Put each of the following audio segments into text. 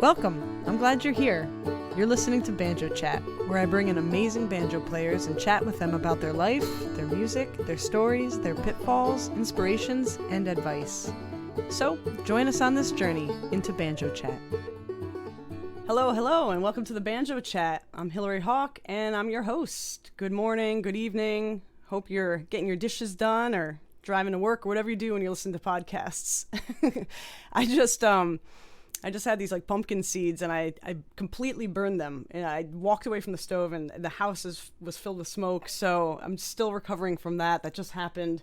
Welcome! I'm glad you're here. You're listening to Banjo Chat, where I bring in amazing banjo players and chat with them about their life, their music, their stories, their pitfalls, inspirations, and advice. So, join us on this journey into Banjo Chat. Hello, and welcome to the Banjo Chat. I'm Hillary Hawk, and I'm your host. Good morning, good evening. Hope you're getting your dishes done or driving to work or whatever you do when you listen to podcasts. I just had these like pumpkin seeds and I completely burned them, and I walked away from the stove and the house was filled with smoke. So I'm still recovering from that. That just happened.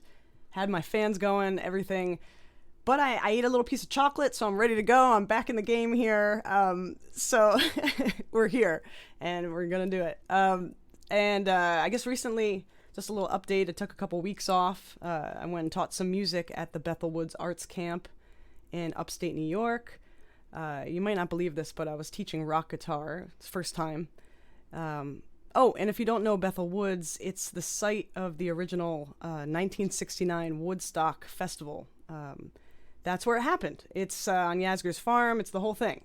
Had my fans going, everything. But I ate a little piece of chocolate, so I'm ready to go. I'm back in the game here. So we're here and we're going to do it. I guess recently, just a little update. I took a couple weeks off. I went and taught some music at the Bethel Woods Arts Camp in upstate New York. You might not believe this, but I was teaching rock guitar. It's the first time. And if you don't know Bethel Woods, it's the site of the original 1969 Woodstock Festival. That's where it happened. It's on Yasgur's farm. It's the whole thing.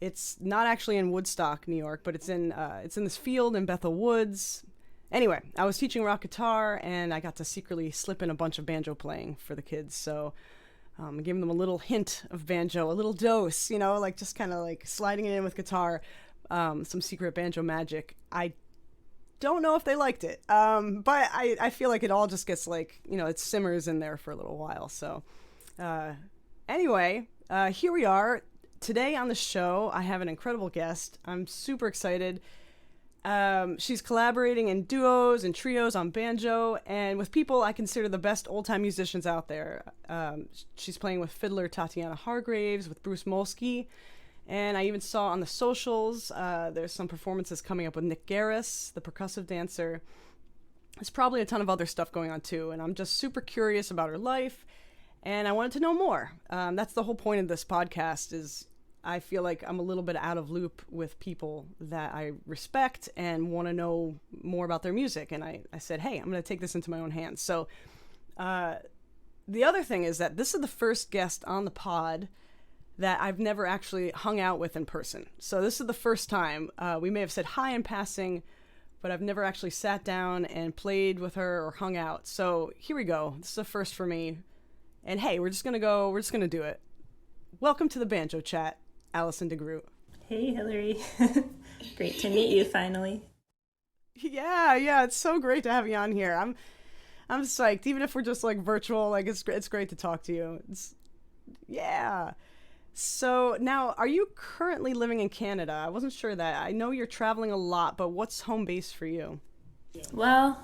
It's not actually in Woodstock, New York, but it's in this field in Bethel Woods. Anyway, I was teaching rock guitar, and I got to secretly slip in a bunch of banjo playing for the kids. So giving them a little hint of banjo, a little dose, like just kind of like sliding it in with guitar, some secret banjo magic. I don't know if they liked it, but I feel like it all just gets like, it simmers in there for a little while. So anyway, here we are. Today on the show, I have an incredible guest. I'm super excited. She's collaborating in duos and trios on banjo and with people I consider the best old-time musicians out there. She's playing with fiddler Tatiana Hargreaves, with Bruce Molsky, and I even saw on the socials there's some performances coming up with Nick Garris, the percussive dancer. There's probably a ton of other stuff going on too, and I'm just super curious about her life, and I wanted to know more. That's the whole point of this podcast. Is I feel like I'm a little bit out of loop with people that I respect and want to know more about their music. And I said, hey, I'm going to take this into my own hands. So the other thing is that this is the first guest on the pod that I've never actually hung out with in person. So this is the first time. We may have said hi in passing, but I've never actually sat down and played with her or hung out. So here we go. This is a first for me. And hey, we're just going to do it. Welcome to the Banjo Chat, Allison DeGroot. Hey, Hillary. Great to meet you finally. Yeah, it's so great to have you on here. I'm psyched. Even if we're just like virtual, like it's great to talk to you. Yeah. So now, are you currently living in Canada? I wasn't sure that. I know you're traveling a lot, but what's home base for you? Well,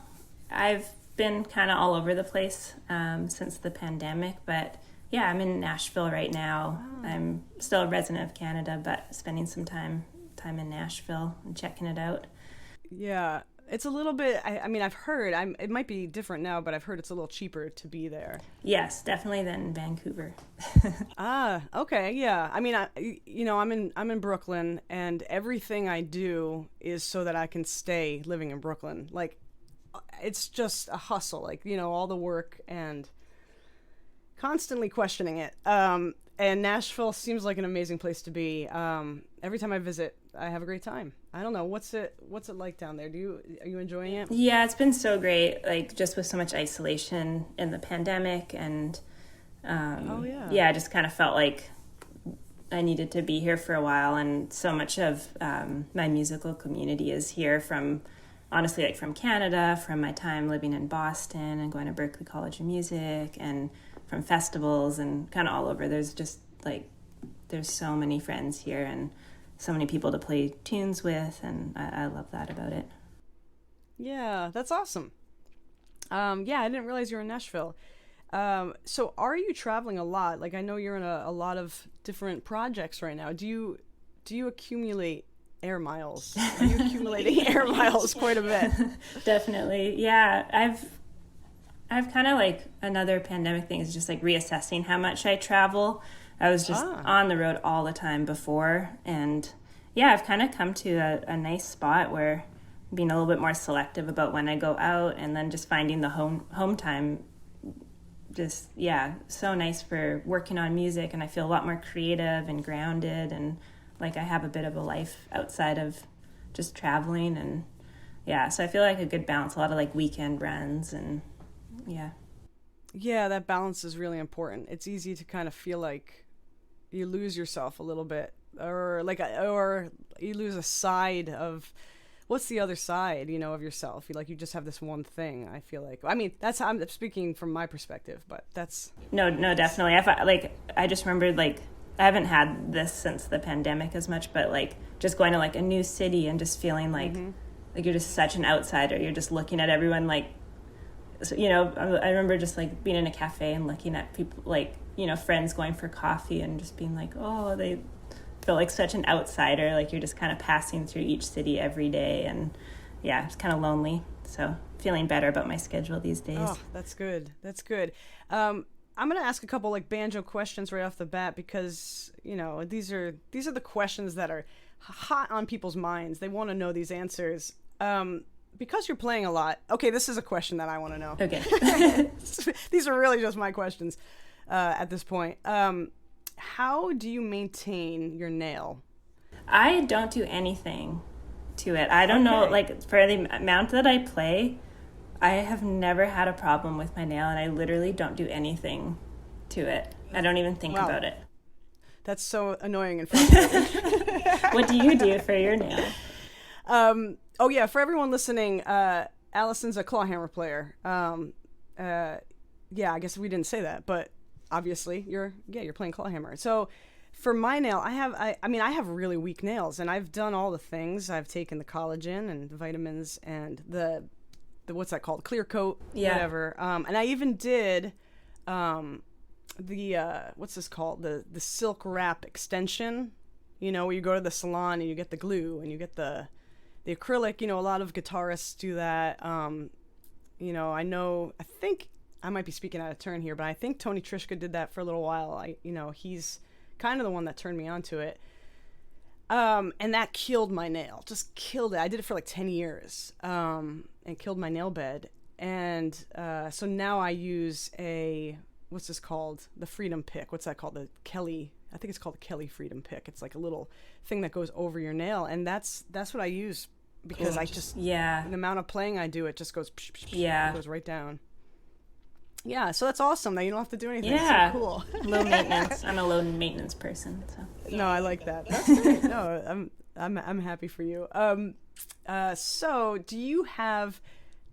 I've been kind of all over the place since the pandemic, but yeah, I'm in Nashville right now. Wow. I'm still a resident of Canada, but spending some time in Nashville and checking it out. Yeah, it's a little bit, I've heard, it might be different now, but I've heard it's a little cheaper to be there. Yes, definitely than Vancouver. Okay, yeah. I'm in Brooklyn, and everything I do is so that I can stay living in Brooklyn. Like, it's just a hustle, like, all the work and constantly questioning it. And Nashville seems like an amazing place to be. Every time I visit, I have a great time. I don't know, what's it like down there? Are you enjoying it? Yeah, it's been so great. Like just with so much isolation in the pandemic, and I just kind of felt like I needed to be here for a while. And so much of my musical community is here from Canada, from my time living in Boston and going to Berklee College of Music, and from festivals and kind of all over. There's just like, there's so many friends here and so many people to play tunes with, and I love that about it. Yeah, that's awesome. I didn't realize you were in Nashville. So are you traveling a lot? Like, I know you're in a lot of different projects right now. Do you accumulate air miles? Are you accumulating air miles quite a bit? Definitely. Yeah, I've kind of like, another pandemic thing is just like reassessing how much I travel. I was just on the road all the time before, and yeah, I've kind of come to a nice spot where I'm being a little bit more selective about when I go out, and then just finding the home time just, yeah, so nice for working on music, and I feel a lot more creative and grounded, and like I have a bit of a life outside of just traveling. And yeah, so I feel like a good balance, a lot of like weekend runs, and yeah, that balance is really important. It's easy to kind of feel like you lose yourself a little bit, or you lose a side of, what's the other side, of yourself? You just have this one thing. I feel like, I mean, I'm speaking from my perspective, but that's no, definitely. I just remembered, like, I haven't had this since the pandemic as much, but like just going to like a new city and just feeling like like you're just such an outsider. You're just looking at everyone like, so, I remember just like being in a cafe and looking at people, like, friends going for coffee and just being like, oh, they feel like such an outsider. Like you're just kind of passing through each city every day, and yeah, it's kind of lonely. So feeling better about my schedule these days. Oh, that's good. That's good. I'm gonna ask a couple like banjo questions right off the bat, because these are the questions that are hot on people's minds. They want to know these answers. Because you're playing a lot. Okay, this is a question that I want to know. Okay. These are really just my questions at this point. How do you maintain your nail? I don't do anything to it. I don't know, like, for the amount that I play, I have never had a problem with my nail, and I literally don't do anything to it. I don't even think about it. That's so annoying and frustrating. What do you do for your nail? Oh yeah, for everyone listening, Allison's a clawhammer player. Yeah, I guess we didn't say that, but obviously you're playing clawhammer. So for my nail, I have really weak nails, and I've done all the things. I've taken the collagen and the vitamins and the what's that called? Clear coat, whatever. And I even did the what's this called? The silk wrap extension. Where you go to the salon and you get the glue and you get the acrylic. A lot of guitarists do that. I think I might be speaking out of turn here, but I think Tony Trishka did that for a little while. He's kind of the one that turned me onto it. And that killed my nail, just killed it. I did it for like 10 years, and killed my nail bed. And, so now I use what's this called? The Freedom Pick. What's that called? The Kelly, I think it's called the Kelly Freedom Pick. It's like a little thing that goes over your nail. And that's what I use, because I just, the amount of playing I do, it just goes, it goes right down. Yeah, so that's awesome that you don't have to do anything. Yeah, so cool. Low maintenance. I'm a low maintenance person. So. No, I like that. That's great. No, I'm happy for you. So do you have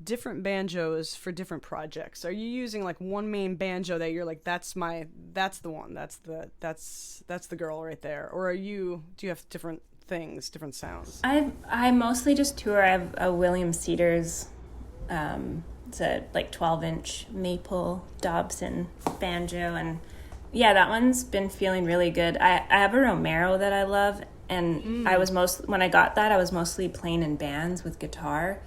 different banjos for different projects? Are you using like one main banjo that you're like, that's the one, that's the girl right there, or do you have different things, different sounds? I mostly just tour. I have a William Cedars. It's a like 12-inch maple Dobson banjo, and yeah, that one's been feeling really good. I have a Romero that I love, and when I got that, I was mostly playing in bands with guitar,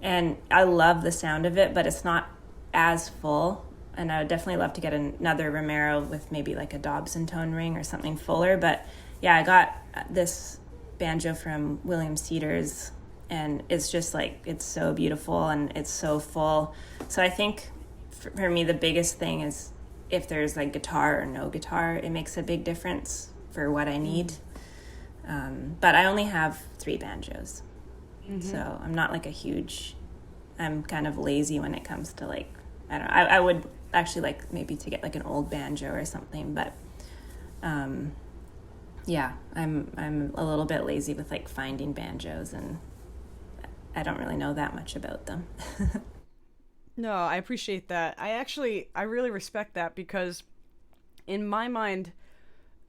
and I love the sound of it, but it's not as full, and I would definitely love to get another Romero with maybe like a Dobson tone ring or something fuller. But yeah, I got this banjo from William Cedars, and it's just like, it's so beautiful and it's so full. So I think for me, the biggest thing is if there's like guitar or no guitar, it makes a big difference for what I need. But I only have 3 banjos. So I'm not like I'm kind of lazy when it comes to like, I would actually like maybe to get like an old banjo or something, but yeah, I'm a little bit lazy with like finding banjos, and I don't really know that much about them. No, I appreciate that. I really respect that, because in my mind,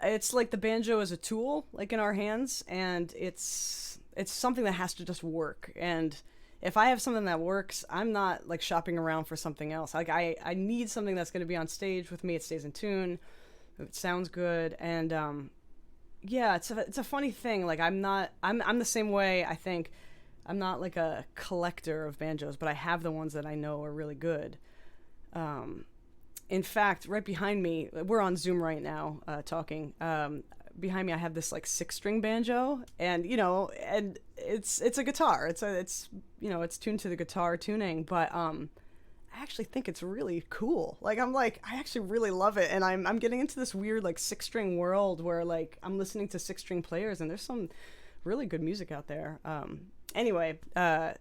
it's like the banjo is a tool, like in our hands, and it's something that has to just work. And if I have something that works, I'm not like shopping around for something else. Like I need something that's going to be on stage with me. It stays in tune. It sounds good. And yeah, it's a funny thing. Like I'm the same way, I think. I'm not like a collector of banjos, but I have the ones that I know are really good. In fact, right behind me, we're on Zoom right now, talking. Behind me, I have this like 6-string banjo, and it's a guitar. It's tuned to the guitar tuning, but I actually think it's really cool. Like, I actually really love it. And I'm getting into this weird, like, 6-string world where, like, I'm listening to 6-string players, and there's some really good music out there. Anyway, yeah,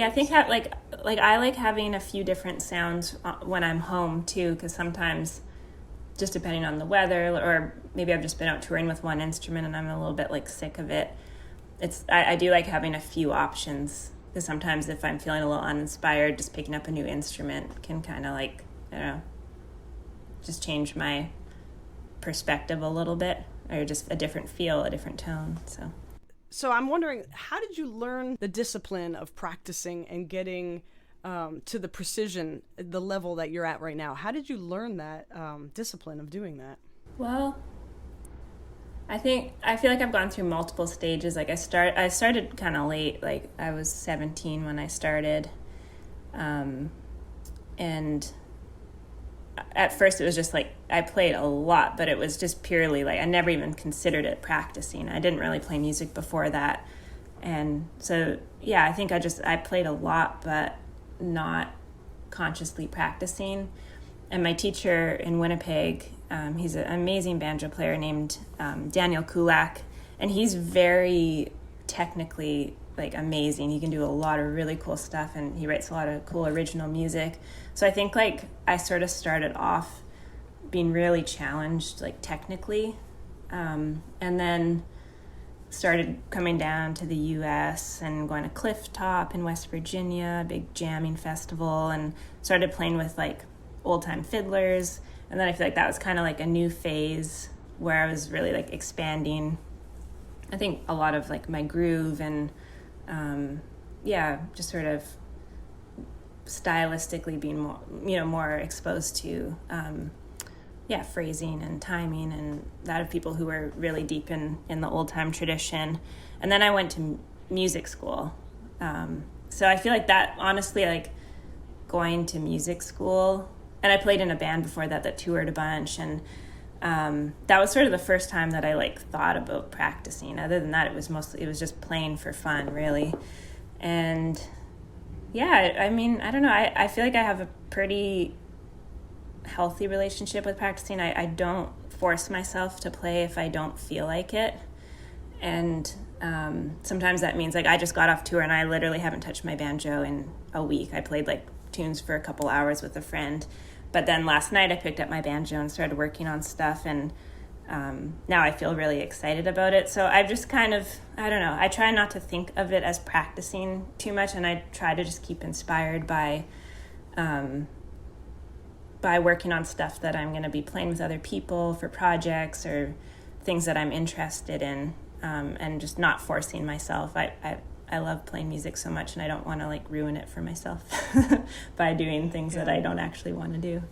I think I like having a few different sounds when I'm home too, because sometimes, just depending on the weather, or maybe I've just been out touring with one instrument and I'm a little bit like sick of it. I do like having a few options, because sometimes if I'm feeling a little uninspired, just picking up a new instrument can kind of like, I don't know, just change my perspective a little bit, or just a different feel, a different tone. So I'm wondering, how did you learn the discipline of practicing and getting to the precision, the level that you're at right now? How did you learn that discipline of doing that? Well, I feel like I've gone through multiple stages. Like I started kind of late. Like I was 17 when I started, and at first it was just like I played a lot, but it was just purely like I never even considered it practicing. I didn't really play music before that, and so yeah, I think I played a lot, but not consciously practicing. And my teacher in Winnipeg, he's an amazing banjo player named Daniel Kulak, and he's very technically like amazing. He can do a lot of really cool stuff, and he writes a lot of cool original music. So I think like I sort of started off being really challenged like technically, and then started coming down to the US and going to Cliff Top in West Virginia, a big jamming festival, and started playing with like old-time fiddlers. And then I feel like that was kind of like a new phase where I was really like expanding, I think, a lot of like my groove and just sort of stylistically being more exposed to phrasing and timing, and that of people who were really deep in the old time tradition. And then I went to music school. So I feel like that, honestly, like going to music school, and I played in a band before that toured a bunch, and that was sort of the first time that I like thought about practicing. Other than that, it was just playing for fun, really. And yeah, I mean, I don't know. I feel like I have a pretty healthy relationship with practicing. I don't force myself to play if I don't feel like it. And sometimes that means like I just got off tour and I literally haven't touched my banjo in a week. I played like tunes for a couple hours with a friend. But then last night I picked up my banjo and started working on stuff, and now I feel really excited about it. So I've just kind of, I don't know, I try not to think of it as practicing too much, and I try to just keep inspired by working on stuff that I'm going to be playing with other people for projects or things that I'm interested in, and just not forcing myself. I love playing music so much, and I don't want to like ruin it for myself by doing things that I don't actually want to do.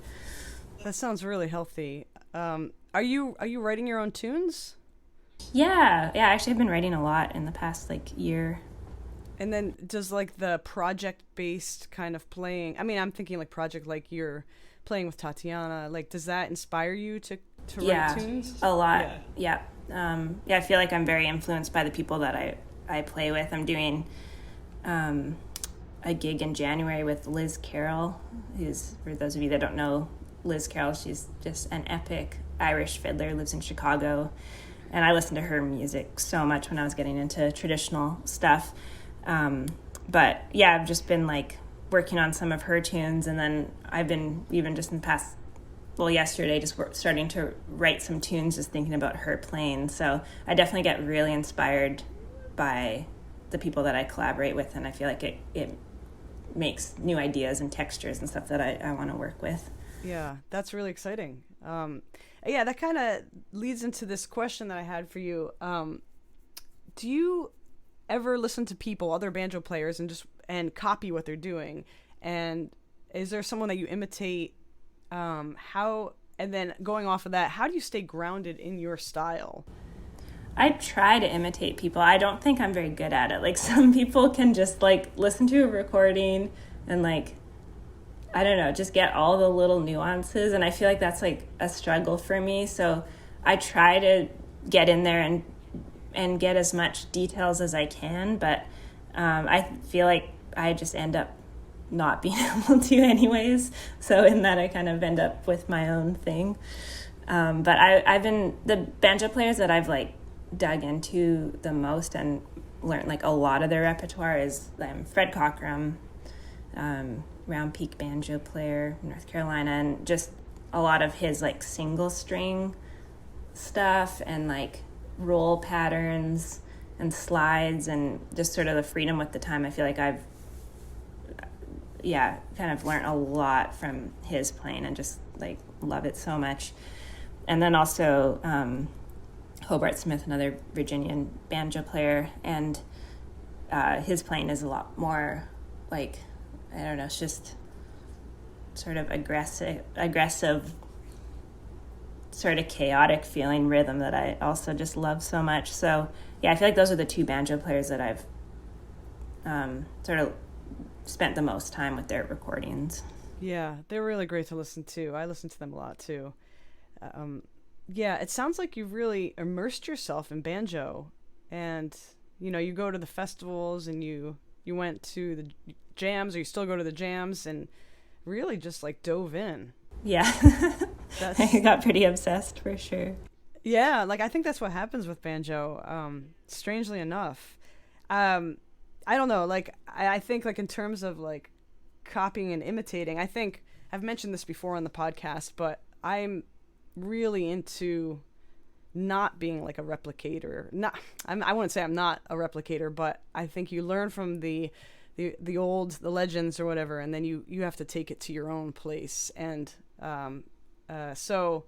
That sounds really healthy. Are you writing your own tunes? Yeah. Actually, I've been writing a lot in the past like year. And then does like the project-based kind of playing? I mean, I'm thinking like project like you're playing with Tatiana. Like, does that inspire you to write tunes? A lot. Yeah. I feel like I'm very influenced by the people that I play with. I'm doing a gig in January with Liz Carroll, who's, for those of you that don't know Liz Carroll, she's just an epic Irish fiddler, lives in Chicago, and I listened to her music so much when I was getting into traditional stuff. But yeah, I've just been like working on some of her tunes, and then I've been even just in the past, yesterday, just starting to write some tunes, just thinking about her playing. So I definitely get really inspired by the people that I collaborate with, and I feel like it makes new ideas and textures and stuff that I want to work with. Yeah, that's really exciting. Yeah, that kind of leads into this question that I had for you. Do you ever listen to people, other banjo players, and copy what they're doing? And is there someone that you imitate? How, and then going off of that, how do you stay grounded in your style? I try to imitate people. I don't think I'm very good at it. Like, some people can just like listen to a recording and like, I don't know, just get all the little nuances. And I feel like that's like a struggle for me. So I try to get in there and get as much details as I can. But I feel like I just end up not being able to anyways. So in that, I kind of end up with my own thing. But I've been, the banjo players that I've like dug into the most and learned like a lot of their repertoire is Fred Cockerham, Round Peak banjo player in North Carolina, and just a lot of his like single string stuff and like roll patterns and slides and just sort of the freedom with the time. I feel like I've kind of learned a lot from his playing and just like love it so much. And then also Hobart Smith, another Virginian banjo player, and his playing is a lot more like, I don't know, it's just sort of aggressive, sort of chaotic feeling rhythm that I also just love so much. So yeah, I feel like those are the two banjo players that I've sort of spent the most time with their recordings. Yeah, they're really great to listen to. I listen to them a lot too. Yeah, it sounds like you've really immersed yourself in banjo, and you go to the festivals and you went to the jams, or you still go to the jams, and really just like dove in. Yeah. I got pretty obsessed for sure. Yeah, like I think that's what happens with banjo, strangely enough. I don't know, like I think like in terms of like copying and imitating, I think I've mentioned this before on the podcast, but I'm really into not being like a replicator. I wouldn't say I'm not a replicator, but I think you learn from the legends or whatever, and then you have to take it to your own place. And so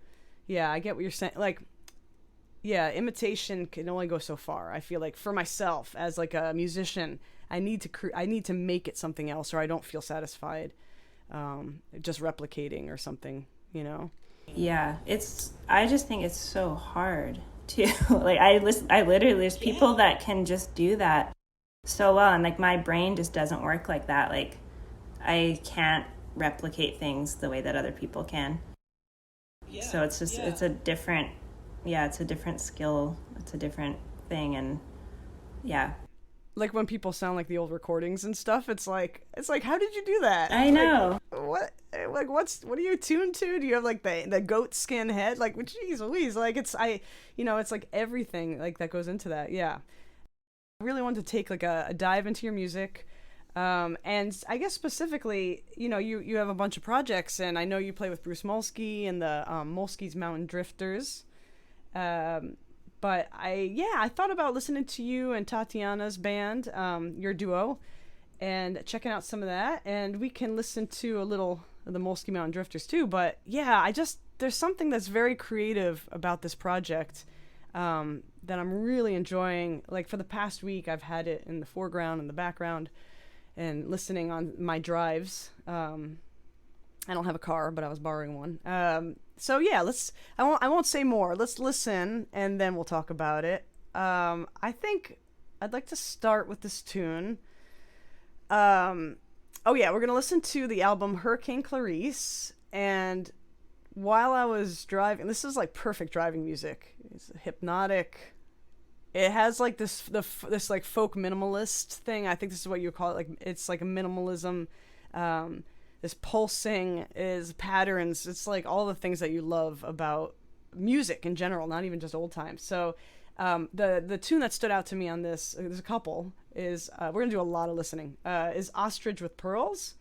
yeah, I get what you're saying. Like, yeah, imitation can only go so far. I feel like for myself as like a musician, I need to make it something else, or I don't feel satisfied just replicating or something, Yeah, I just think it's so hard too. Like I literally, there's people that can just do that so well, and like my brain just doesn't work like that. Like I can't replicate things the way that other people can. Yeah, so it's just it's a different skill. It's a different thing, and yeah. Like when people sound like the old recordings and stuff, it's like how did you do that? I know. Like what are you tuned to? Do you have like the goat skin head? Like, geez Louise, like it's like everything like that goes into that. Yeah, I really wanted to take like a dive into your music, and I guess specifically, you have a bunch of projects, and I know you play with Bruce Molsky and the Molsky's Mountain Drifters. But I thought about listening to you and Tatiana's band, your duo, and checking out some of that. And we can listen to a little of the Molsky Mountain Drifters too. But yeah, there's something that's very creative about this project that I'm really enjoying. Like for the past week, I've had it in the foreground and the background and listening on my drives. I don't have a car, but I was borrowing one. So yeah, I won't say more. Let's listen, and then we'll talk about it. I think I'd like to start with this tune. Oh yeah, we're gonna listen to the album Hurricane Clarice, and while I was driving, this is like perfect driving music. It's hypnotic. It has like this like folk minimalist thing. I think this is what you call it. Like it's like a minimalism. This pulsing is patterns. It's like all the things that you love about music in general, not even just old times. So the tune that stood out to me on this, there's a couple, is we're going to do a lot of listening, is Ostrich with Pearls.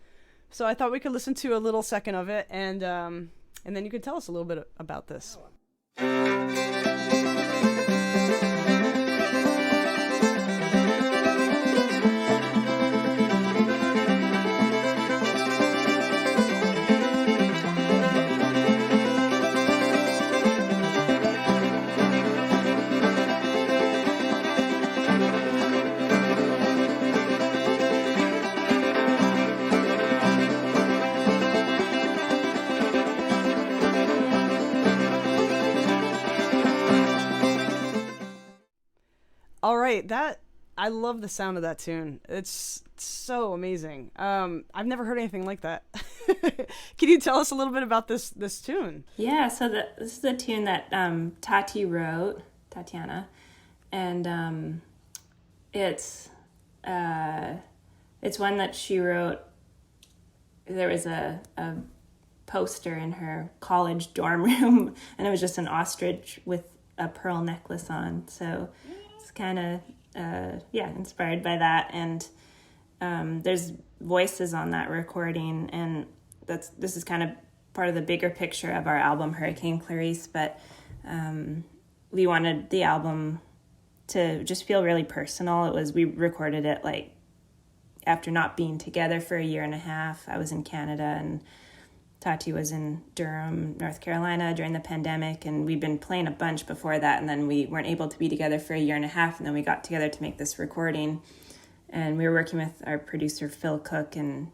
So I thought we could listen to a little second of it, and then you could tell us a little bit about this. All right, I love the sound of that tune. It's so amazing. I've never heard anything like that. Can you tell us a little bit about this tune? Yeah, so this is a tune that Tati wrote, Tatiana, and it's one that she wrote there was a poster in her college dorm room, and it was just an ostrich with a pearl necklace on. So it's kind of inspired by that. And there's voices on that recording, and this is kind of part of the bigger picture of our album Hurricane Clarice. But we wanted the album to just feel really personal. We recorded it like after not being together for a year and a half. I was in Canada and Tati was in Durham, North Carolina during the pandemic, and we'd been playing a bunch before that, and then we weren't able to be together for a year and a half, and then we got together to make this recording. And we were working with our producer, Phil Cook, and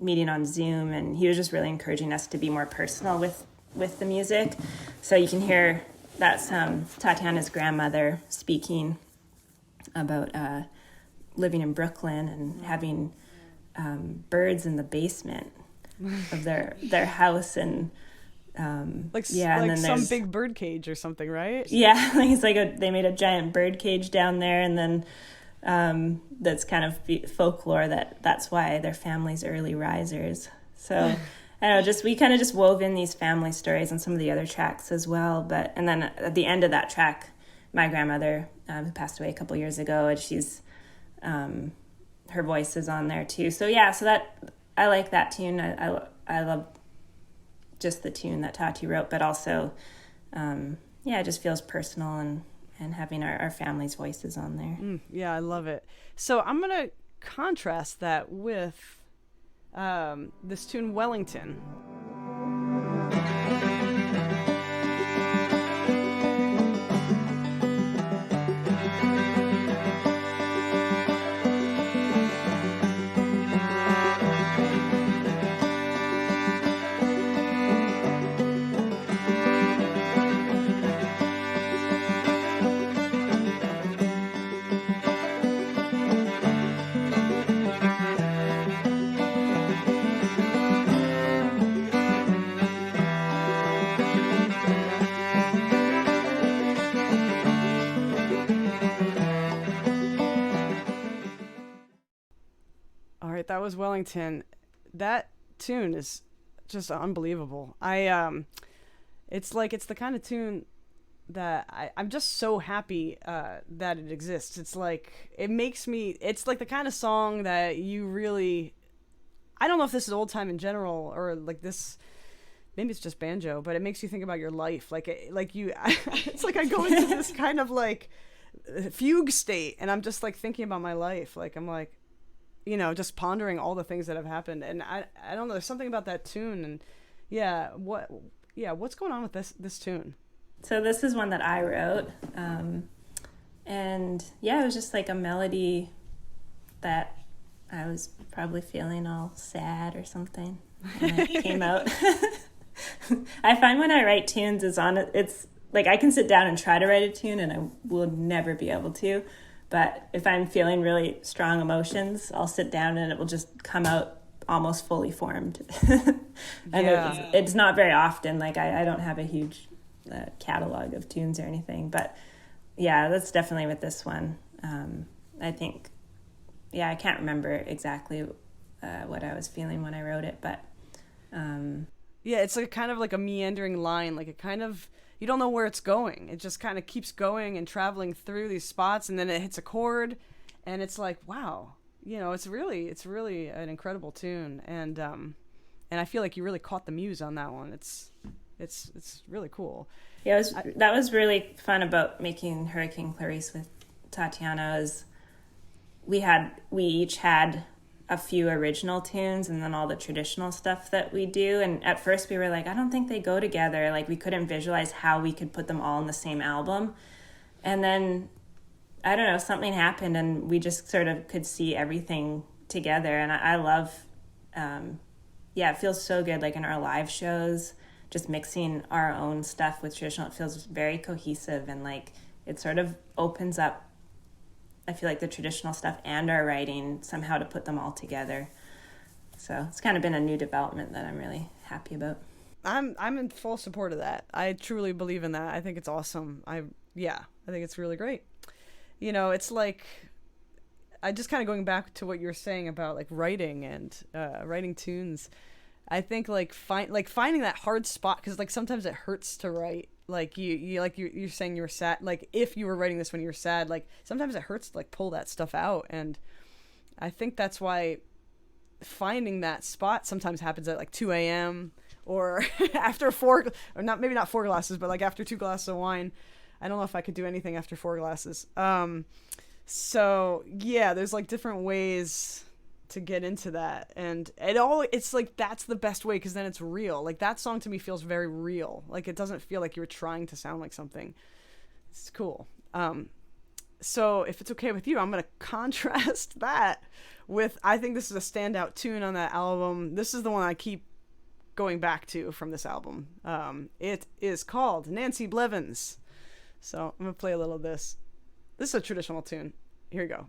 meeting on Zoom, and he was just really encouraging us to be more personal with the music. So you can hear that's Tatiana's grandmother speaking about living in Brooklyn and having birds in the basement of their house, and and then some big bird cage or something, right? Yeah, it's like they made a giant bird cage down there, and then that's kind of folklore that's why their family's early risers. So I don't know, we kind of just wove in these family stories on some of the other tracks as well. And then at the end of that track, my grandmother, who passed away a couple years ago, and she's her voice is on there too. So that I like that tune. I love just the tune that Tati wrote, but also it just feels personal and having our family's voices on there. Yeah, I love it. So I'm gonna contrast that with this tune Wellington. That was Wellington. That tune is just unbelievable. It's the kind of tune that I'm just so happy that it exists. It's like it's like the kind of song that you really, I don't know if this is old time in general or like this, maybe it's just banjo, but it makes you think about your life. It's like I go into this kind of like fugue state, and I'm just like thinking about my life. Like I'm like, just pondering all the things that have happened. And I don't know, there's something about that tune. And what's going on with this tune? So this is one that I wrote. And it was just like a melody that I was probably feeling all sad or something when it came out. I find when I write tunes, it's like I can sit down and try to write a tune and I will never be able to. But if I'm feeling really strong emotions, I'll sit down and it will just come out almost fully formed. And it's not very often. Like I don't have a huge catalog of tunes or anything. But that's definitely with this one. I think, I can't remember exactly what I was feeling when I wrote it. But it's like kind of like a meandering line. Like it kind of, you don't know where it's going. It just kind of keeps going and traveling through these spots, and then it hits a chord, and it's like, wow, it's really an incredible tune, and I feel like you really caught the muse on that one. It's really cool. Yeah, that was really fun about making Hurricane Clarice with Tatiana. Is we each had a few original tunes and then all the traditional stuff that we do. And at first we were like, I don't think they go together. Like we couldn't visualize how we could put them all in the same album. And then, I don't know, something happened and we just sort of could see everything together. And I love, it feels so good. Like in our live shows, just mixing our own stuff with traditional, it feels very cohesive and like it sort of opens up, I feel like, the traditional stuff and our writing somehow to put them all together. So it's kind of been a new development that I'm really happy about. I'm in full support of that. I truly believe in that. I think it's awesome. I think it's really great. It's like, I just kind of going back to what you were saying about like writing and writing tunes. I think like finding that hard spot, because like sometimes it hurts to write. Like you're saying you were sad. Like if you were writing this when you were sad, like sometimes it hurts to like pull that stuff out. And I think that's why finding that spot sometimes happens at like 2 a.m. or after maybe not 4 glasses, but like after 2 glasses of wine. I don't know if I could do anything after 4 glasses. So yeah, there's like different ways to get into that, and it's like that's the best way, because then it's real. Like that song to me feels very real. Like it doesn't feel like you were trying to sound like something. It's cool. So if it's okay with you, I'm gonna contrast that with, I think this is a standout tune on that album. This is the one I keep going back to from this album. It is called Nancy Blevins. So I'm gonna play a little of this. This is a traditional tune. Here we go.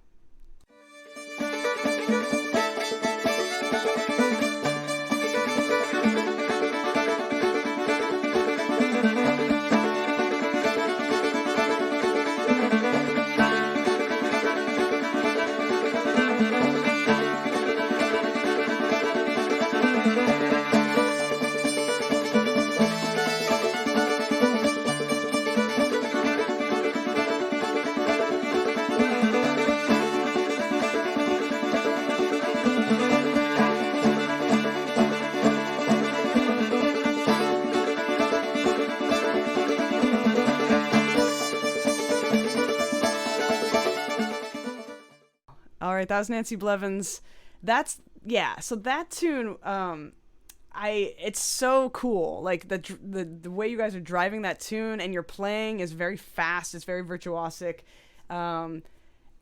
All right, that was Nancy Blevins. So that tune, it's so cool. Like the way you guys are driving that tune and you're playing is very fast. It's very virtuosic. And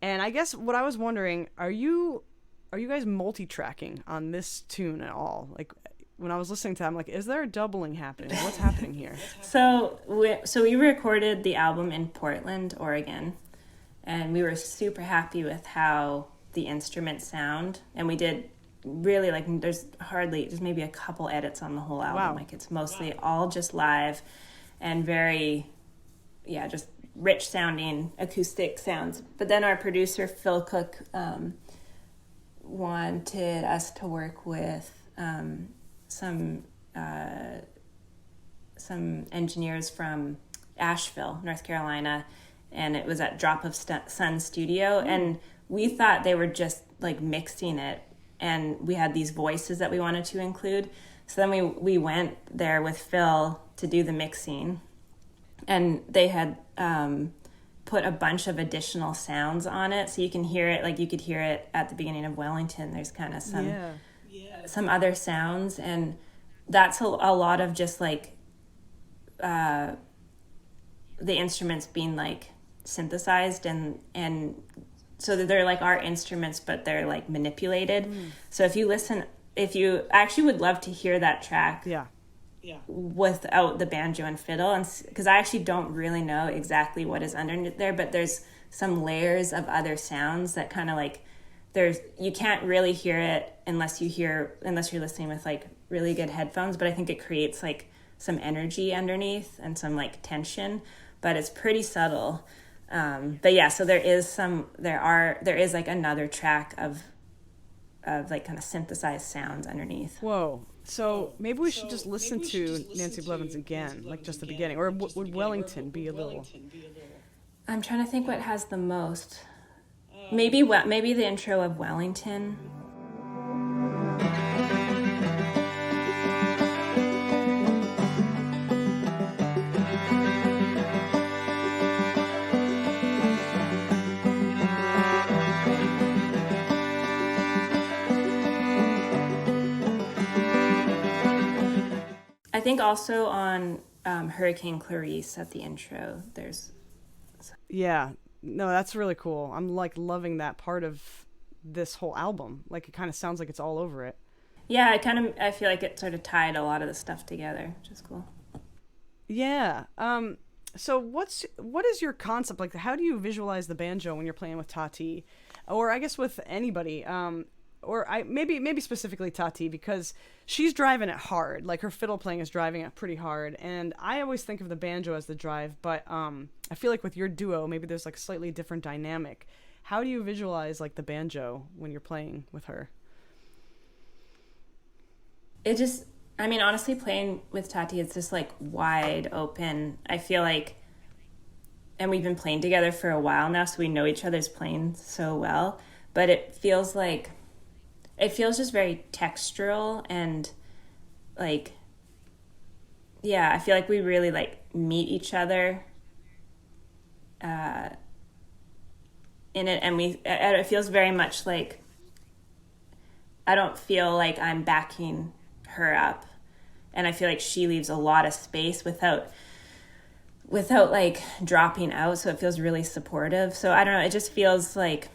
I guess what I was wondering, are you guys multi-tracking on this tune at all? Like when I was listening to it, I'm like, is there a doubling happening? What's happening here? So we recorded the album in Portland, Oregon, and we were super happy with how the instruments sound. And we did really, like, there's maybe a couple edits on the whole album. Wow. Like it's mostly all just live and very, just rich sounding acoustic sounds. But then our producer, Phil Cook, wanted us to work with some engineers from Asheville, North Carolina, and it was at Drop of Sun Studio, and we thought they were just like mixing it, and we had these voices that we wanted to include. So then we went there with Phil to do the mixing, and they had put a bunch of additional sounds on it, so you can hear it. Like you could hear it at the beginning of Wellington. There's kind of some other sounds, and that's a lot of just like the instruments being like synthesized and so that they're like our instruments, but they're like manipulated. So if you actually would love to hear that track without the banjo and fiddle, and because I actually don't really know exactly what is underneath there, but there's some layers of other sounds that kind of like you can't really hear it unless you're listening with like really good headphones, but I think it creates like some energy underneath and some like tension, but it's pretty subtle. But yeah, so there is like another track of like kind of synthesized sounds underneath. Whoa. So maybe we should just listen to Nancy Blevins again, like just the beginning, or would Wellington be a little? I'm trying to think what has the most. Maybe the intro of Wellington. I think also on Hurricane Clarice at the intro, there's... Yeah, no, that's really cool. I'm like loving that part of this whole album. Like it kind of sounds like it's all over it. Yeah, I feel like it sort of tied a lot of the stuff together, which is cool. Yeah. So what is your concept? Like, how do you visualize the banjo when you're playing with Tati, or I guess with anybody? Maybe specifically Tati, because she's driving it hard. Like her fiddle playing is driving it pretty hard, and I always think of the banjo as the drive. But I feel like with your duo, maybe there's like a slightly different dynamic. how do you visualize like the banjo when you're playing with her? Honestly, playing with Tati, it's just like wide open. I feel like, and we've been playing together for a while now, so we know each other's playing so well, but it feels just very textural and like, yeah, I feel like we really like meet each other in it, and it feels very much like I don't feel like I'm backing her up, and I feel like she leaves a lot of space without like dropping out, so it feels really supportive. So I don't know, it just feels like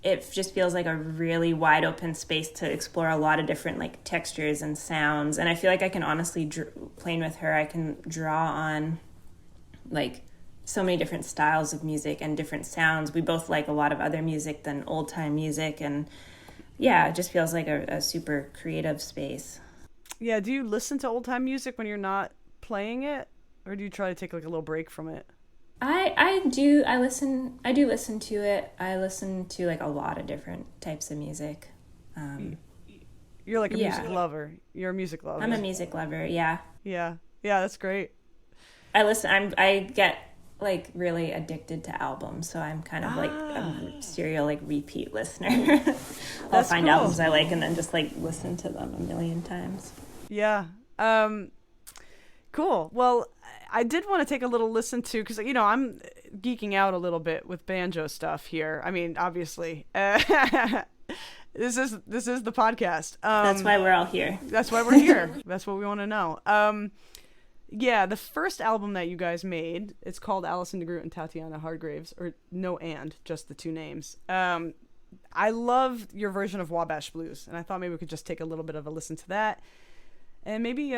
a really wide open space to explore a lot of different like textures and sounds. And I feel like I can honestly, playing with her, I can draw on like so many different styles of music and different sounds. We both like a lot of other music than old time music, and yeah, it just feels like a super creative space. Yeah, do you listen to old time music when you're not playing it, or do you try to take like a little break from it? I do listen to it. I listen to like a lot of different types of music. You're like a music lover. You're a music lover. I'm a music lover, yeah. Yeah, that's great. I get like really addicted to albums, so I'm kind of like a serial like repeat listener. I'll find albums I like and then just like listen to them a million times. Yeah. Cool. Well, I did want to take a little listen to, because I'm geeking out a little bit with banjo stuff here. I mean, obviously, this is the podcast. That's why we're all here. That's why we're here. That's what we want to know. Yeah, the first album that you guys made, it's called Allison DeGroot and Tatiana Hargreaves, or just the two names. I loved your version of Wabash Blues, and I thought maybe we could just take a little bit of a listen to that, and maybe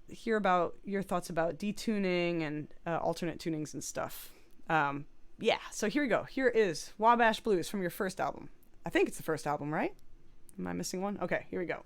hear about your thoughts about detuning and alternate tunings and stuff. So here we go. Here is Wabash Blues from your first album. I think it's the first album, right? Am I missing one? Okay, here we go.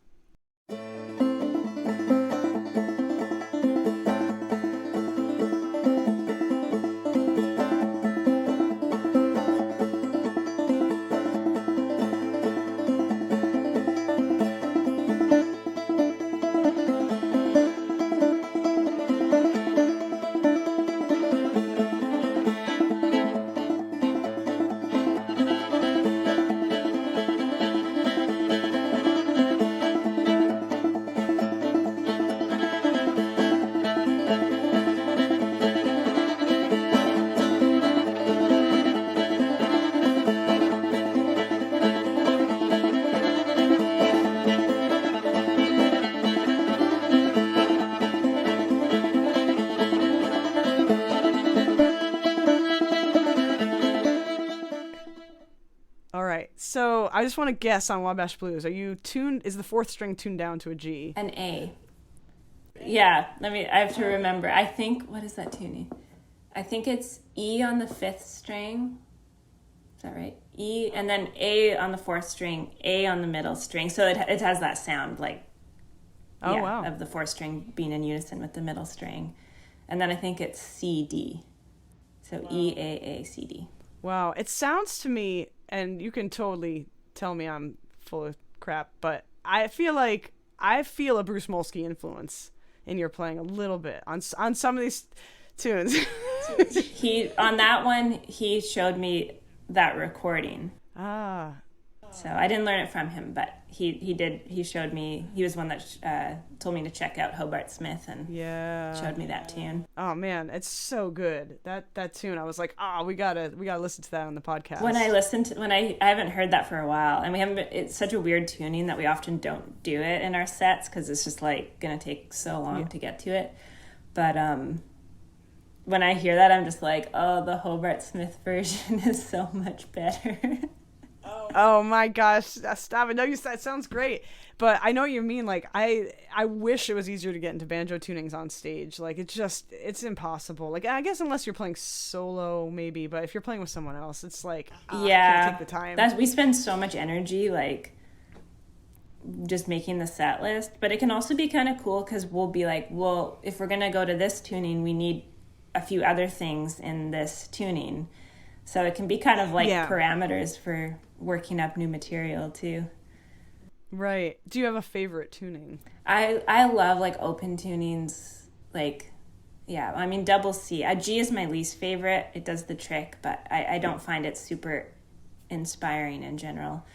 So I just want to guess on Wabash Blues. Are you tuned? Is the fourth string tuned down to a G? An A. Yeah. I have to remember. I think, what is that tuning? I think it's E on the fifth string. Is that right? E, and then A on the fourth string, A on the middle string. So it has that sound like, wow, of the fourth string being in unison with the middle string. And then I think it's C, D. So wow. E, A, C, D. Wow. It sounds to me, and you can totally tell me I'm full of crap, but I feel a Bruce Molsky influence in your playing a little bit on some of these tunes. On that one, he showed me that recording. So I didn't learn it from him, but he showed me. He was one that told me to check out Hobart Smith and showed me that tune. Oh man, it's so good. That tune, I was like, we gotta listen to that on the podcast. I haven't heard that for a while, and it's such a weird tuning that we often don't do it in our sets because it's just like gonna take so long to get to it. But when I hear that, I'm just like, the Hobart Smith version is so much better. Oh my gosh, stop it. No, that sounds great. But I know what you mean. Like, I wish it was easier to get into banjo tunings on stage. Like, it's impossible. Like, I guess unless you're playing solo, maybe. But if you're playing with someone else, it's like, I can't take the time. We spend so much energy, like, just making the set list. But it can also be kind of cool because we'll be like, well, if we're going to go to this tuning, we need a few other things in this tuning. So it can be kind of like Yeah. parameters for working up new material too. Right. Do you have a favorite tuning? I love like open tunings, like, yeah, I mean, double C. G is my least favorite. It does the trick, but I don't find it super inspiring in general.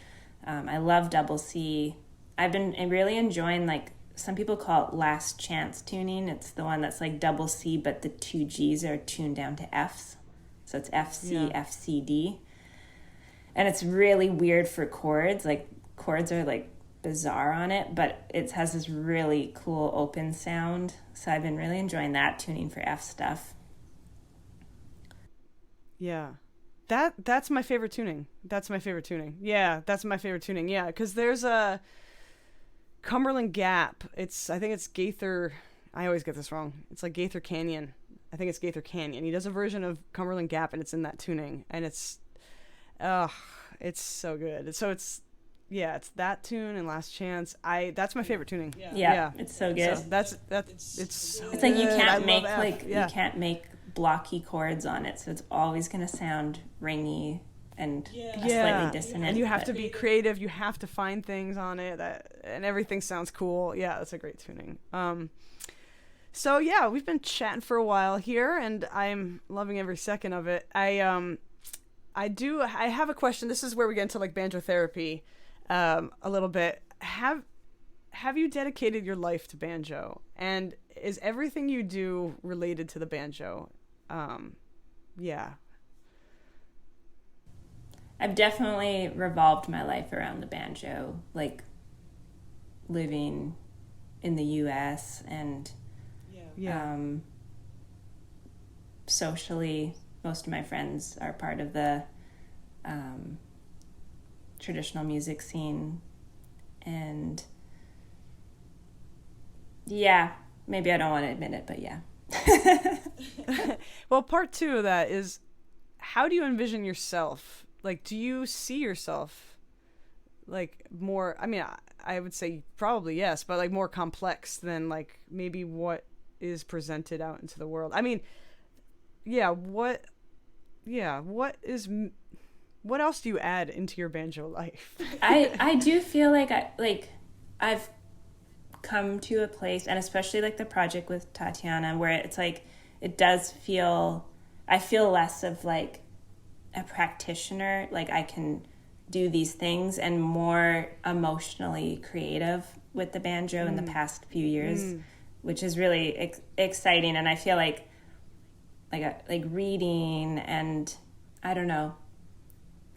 I love double C. I've been really enjoying, like, some people call it last chance tuning. It's the one that's like double C, but the two G's are tuned down to Fs. So it's F, C, F, C, D. And it's really weird for chords. Like, chords are like bizarre on it, but it has this really cool open sound. So I've been really enjoying that tuning for F stuff. Yeah. That's my favorite tuning. That's my favorite tuning. Yeah, that's my favorite tuning. Yeah, because there's a Cumberland Gap. I think it's Gaither. I always get this wrong. It's like Gaither Canyon. I think it's Gaither Canyon. He does a version of Cumberland Gap, and it's in that tuning, and it's so good. So it's that tune and Last Chance. That's my favorite tuning. Yeah. It's so good. So it's like you can't you can't make blocky chords on it, so it's always going to sound ringy and slightly dissonant. And you have to be creative. You have to find things on it and everything sounds cool. Yeah, that's a great tuning. So yeah, we've been chatting for a while here, and I'm loving every second of it. I have a question. This is where we get into like banjo therapy, a little bit. Have you dedicated your life to banjo, and is everything you do related to the banjo? Yeah. I've definitely revolved my life around the banjo, like living in the U.S. and socially, most of my friends are part of the traditional music scene. And yeah, maybe I don't want to admit it, but yeah. Well, part two of that is, how do you envision yourself? Like, do you see yourself like more, I mean, I would say probably yes, but like more complex than like maybe what is presented out into the world? I mean, what else do you add into your banjo life? I do feel like I've come to a place, and especially like the project with Tatiana, where it's like I feel less of like a practitioner, like I can do these things, and more emotionally creative with the banjo in the past few years, which is really exciting. And I feel like reading and I don't know,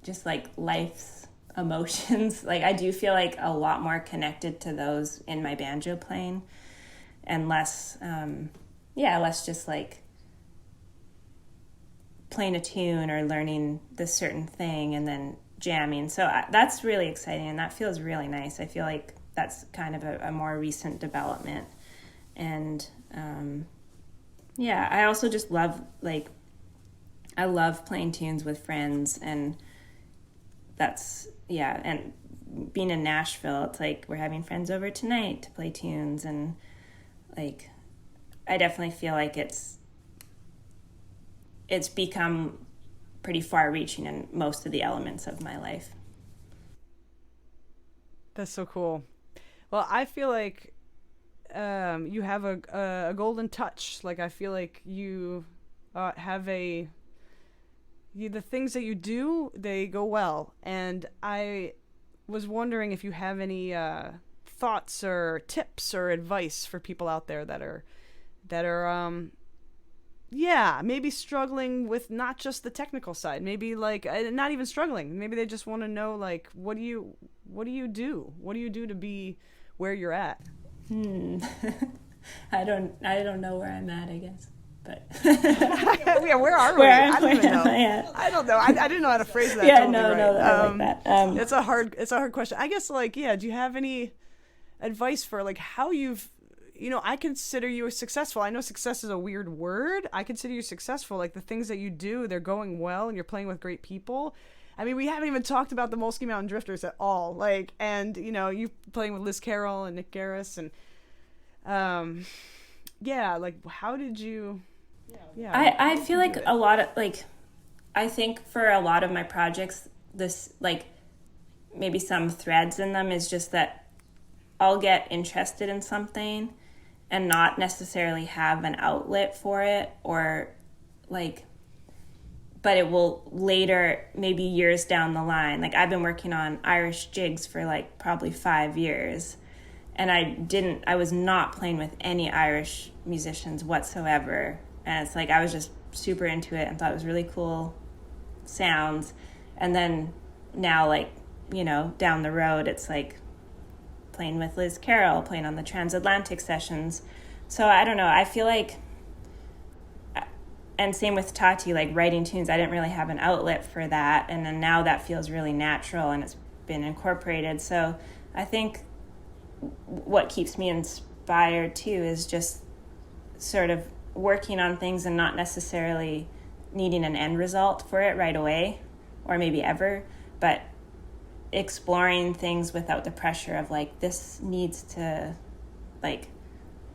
just like life's emotions, like I do feel like a lot more connected to those in my banjo playing, and less just like playing a tune or learning this certain thing and then jamming. So that's really exciting, and that feels really nice. I feel like that's kind of a more recent development. And I also just love, like, I love playing tunes with friends, and that's, and being in Nashville, it's like we're having friends over tonight to play tunes, and like I definitely feel like it's become pretty far-reaching in most of the elements of my life. That's so cool. Well, I feel like you have a golden touch. Like, I feel like you have the things that you do, they go well. And I was wondering if you have any thoughts or tips or advice for people out there that are maybe struggling with not just the technical side, maybe like not even struggling. Maybe they just want to know, like, what do you do? What do you do to be where you're at? I don't know where I'm at, I guess. But where are we? I don't even know. I don't know. I didn't know how to phrase that. Yeah, totally no, I like that. It's a hard question. I guess, like, do you have any advice for like how you've, I consider you successful. I know success is a weird word. I consider you successful. Like, the things that you do, they're going well, and you're playing with great people. I mean, we haven't even talked about the Molesky Mountain Drifters at all. Like, and you playing with Liz Carroll and Nick Garris, and like, how did you? I feel like a lot of, like, I think for a lot of my projects, this, like, maybe some threads in them is just that I'll get interested in something and not necessarily have an outlet for it, or like, but it will later, maybe years down the line. Like, I've been working on Irish jigs for like probably 5 years, and I was not playing with any Irish musicians whatsoever. And it's like, I was just super into it and thought it was really cool sounds. And then now, like, you know, down the road, it's like playing with Liz Carroll, playing on the transatlantic sessions. So I don't know, I feel like, and same with Tati, like writing tunes, I didn't really have an outlet for that, and then now that feels really natural and it's been incorporated. So I think what keeps me inspired too is just sort of working on things and not necessarily needing an end result for it right away, or maybe ever, but exploring things without the pressure of like, this needs to like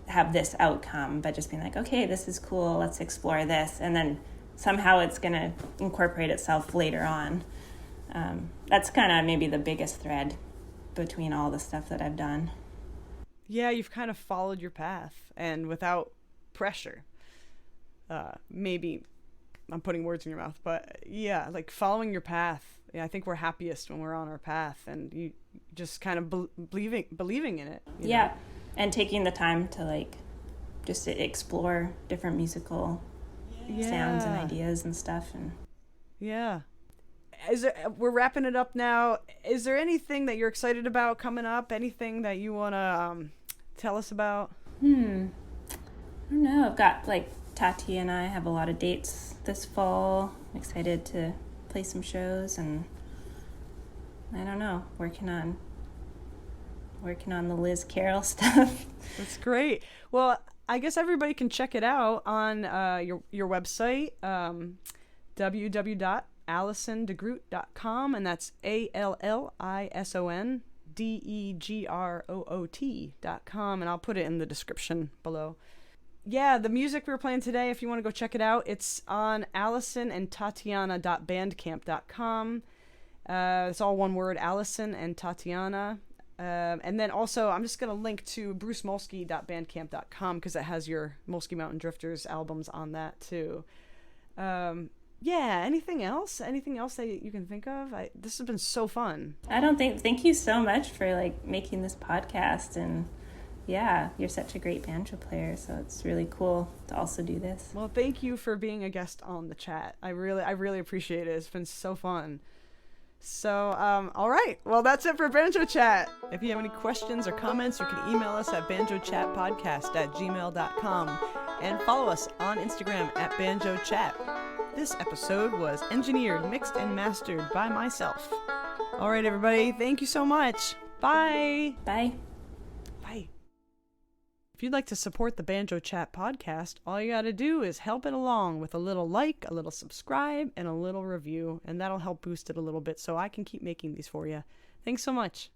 have this outcome, but just being like, okay, this is cool, let's explore this, and then somehow it's going to incorporate itself later on. That's kind of maybe the biggest thread between all the stuff that I've done. Yeah, you've kind of followed your path and without pressure. Maybe I'm putting words in your mouth, but yeah, like following your path. Yeah, I think we're happiest when we're on our path and you just kind of believing in it. Yeah, know? And taking the time to like just to explore different musical sounds and ideas and stuff. And yeah, we're wrapping it up now. Is there anything that you're excited about coming up? Anything that you want to tell us about? I don't know. I've got like Tati and I have a lot of dates this fall. I'm excited to play some shows, and I don't know, working on the Liz Carroll stuff. That's great. Well, I guess everybody can check it out on your website, www.allisondegroot.com, and that's ALLISONDEGROOT.com, and I'll put it in the description below. Yeah, the music we were playing today, if you want to go check it out, it's on allisonandtatiana.bandcamp.com. It's all one word, Allison and Tatiana. And then also, I'm just going to link to brucemolsky.bandcamp.com because it has your Molsky Mountain Drifters albums on that too. Yeah, anything else? Anything else that you can think of? This has been so fun. Thank you so much for like making this podcast, and yeah, you're such a great banjo player, so it's really cool to also do this. Well, thank you for being a guest on the chat. I really appreciate it. It's been so fun. So, all right. Well, that's it for Banjo Chat. If you have any questions or comments, you can email us at banjochatpodcast@gmail.com and follow us on Instagram at banjochat. This episode was engineered, mixed, and mastered by myself. All right, everybody. Thank you so much. Bye. Bye. Bye. If you'd like to support the Banjo Chat podcast, all you got to do is help it along with a little like, a little subscribe, and a little review, and that'll help boost it a little bit so I can keep making these for you. Thanks so much.